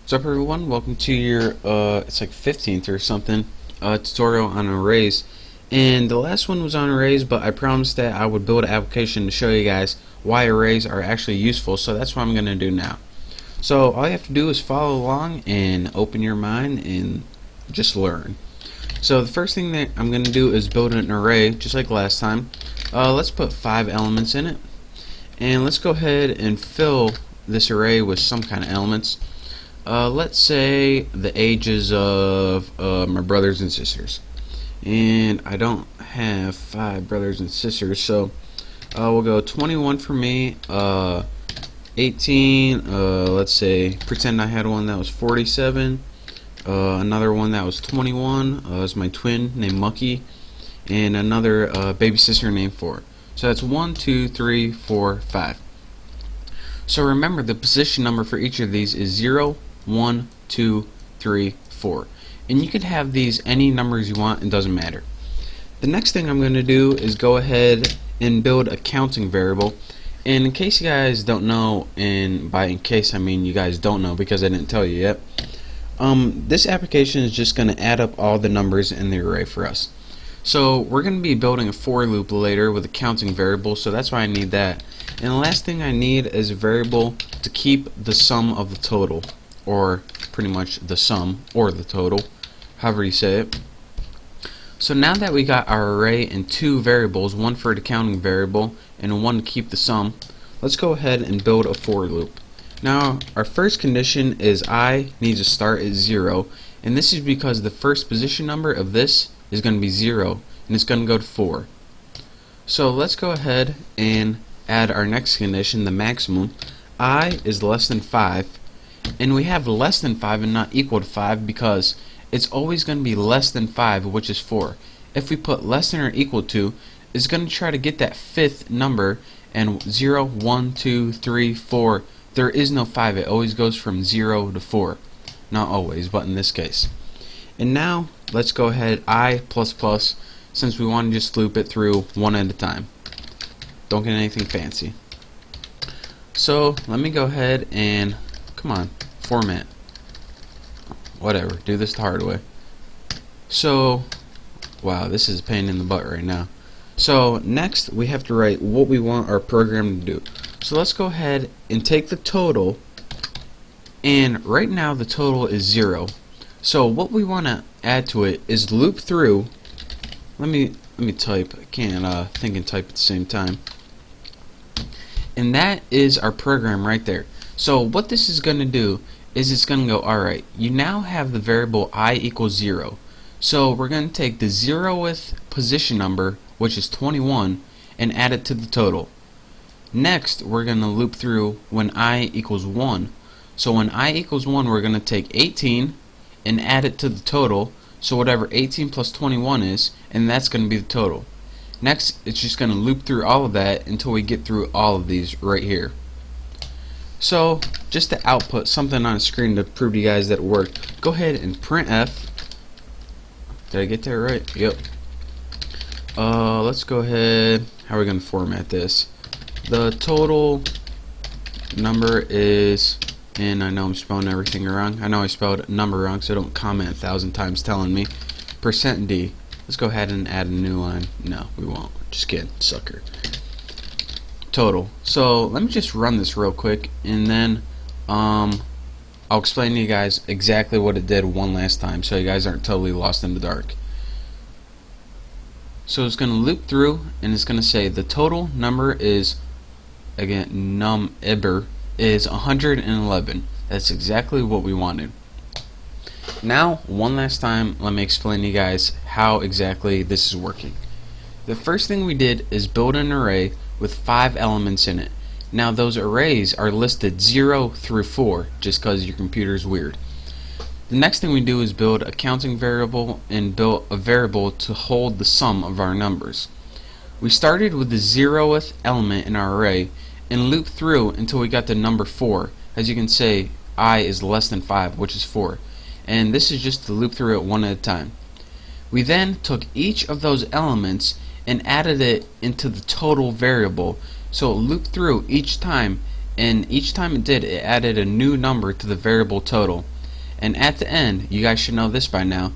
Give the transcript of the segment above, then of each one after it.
What's up everyone, welcome to your it's like 15th or something tutorial on arrays. And the last one was on arrays, but I promised that I would build an application to show you guys why arrays are actually useful, so that's what I'm going to do now. So all you have to do is follow along and open your mind and just learn. So the first thing that I'm going to do is build an array just like last time. Let's put 5 elements in it, and let's go ahead and fill this array with some kind of elements. Let's say the ages of my brothers and sisters, and I don't have 5 brothers and sisters, so we'll go 21 for me, 18, let's say pretend I had one that was 47, another one that was 21, is my twin named Mucky, and another baby sister named 4. So that's 1, 2, 3, 4, 5. So remember, the position number for each of these is 0, 1, 2, 3, 4. And you can have these any numbers you want, it doesn't matter. The next thing I'm going to do is go ahead and build a counting variable. And in case you guys don't know, and by in case I mean you guys don't know because I didn't tell you yet, this application is just going to add up all the numbers in the array for us. So we're going to be building a for loop later with a counting variable, so that's why I need that. And the last thing I need is a variable to keep the sum of the total, or pretty much the sum or the total, however you say it. So now that we got our array in 2 variables, one for the counting variable and one to keep the sum, let's go ahead and build a for loop. Now our first condition is I needs to start at 0, and this is because the first position number of this is going to be 0 and it's going to go to 4. So let's go ahead and add our next condition, the maximum. I is less than 5, and we have less than 5 and not equal to 5 because it's always going to be less than 5, which is 4. If we put less than or equal to, it's going to try to get that 5th number, and 0, 1, 2, 3, 4, there is no 5. It always goes from 0 to 4. Not always, but in this case. And now let's go ahead, I plus plus, since we want to just loop it through one at a time. Don't get anything fancy. So let me go ahead and, come on, format. Whatever, do this the hard way. So, wow, this is a pain in the butt right now. So next we have to write what we want our program to do. So let's go ahead and take the total, and right now the total is 0. So what we want to add to it is loop through. Let me type. I can't think and type at the same time. And that is our program right there. So what this is going to do is it's going to go, alright, you now have the variable I equals 0. So we're going to take the 0th position number, which is 21, and add it to the total. Next, we're going to loop through when I equals 1. So when I equals 1, we're going to take 18 and add it to the total. So whatever 18 plus 21 is, and that's going to be the total. Next, it's just going to loop through all of that until we get through all of these right here. So, just to output something on the screen to prove to you guys that it worked, go ahead and printf. Did I get that right? Yep. Let's go ahead. How are we going to format this? The total number is, and I know I'm spelling everything wrong. I know I spelled number wrong, so don't comment 1,000 times telling me. %d. Let's go ahead and add a new line. No, we won't. Just kidding, sucker. Total. So let me just run this real quick, and then I'll explain to you guys exactly what it did one last time, so you guys aren't totally lost in the dark. So it's going to loop through, and it's going to say the total number is, again, number is 111. That's exactly what we wanted. Now, one last time, let me explain to you guys how exactly this is working. The first thing we did is build an array with 5 elements in it. Now those arrays are listed 0 through 4 just because your computer is weird. The next thing we do is build a counting variable and build a variable to hold the sum of our numbers. We started with the 0th element in our array and looped through until we got the number 4. As you can see, I is less than 5, which is 4. And this is just to loop through it one at a time. We then took each of those elements and added it into the total variable, so it looped through each time, and each time it did, it added a new number to the variable total. And at the end, you guys should know this by now,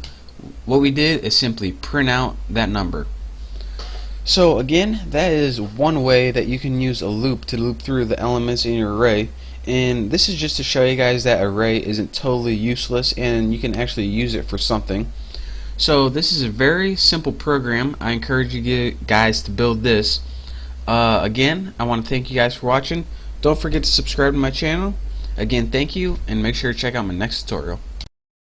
what we did is simply print out that number. So again, that is one way that you can use a loop to loop through the elements in your array. And this is just to show you guys that array isn't totally useless and you can actually use it for something. So this is a very simple program. I encourage you guys to build this. Again, I want to thank you guys for watching. Don't forget to subscribe to my channel. Again, thank you, and make sure to check out my next tutorial.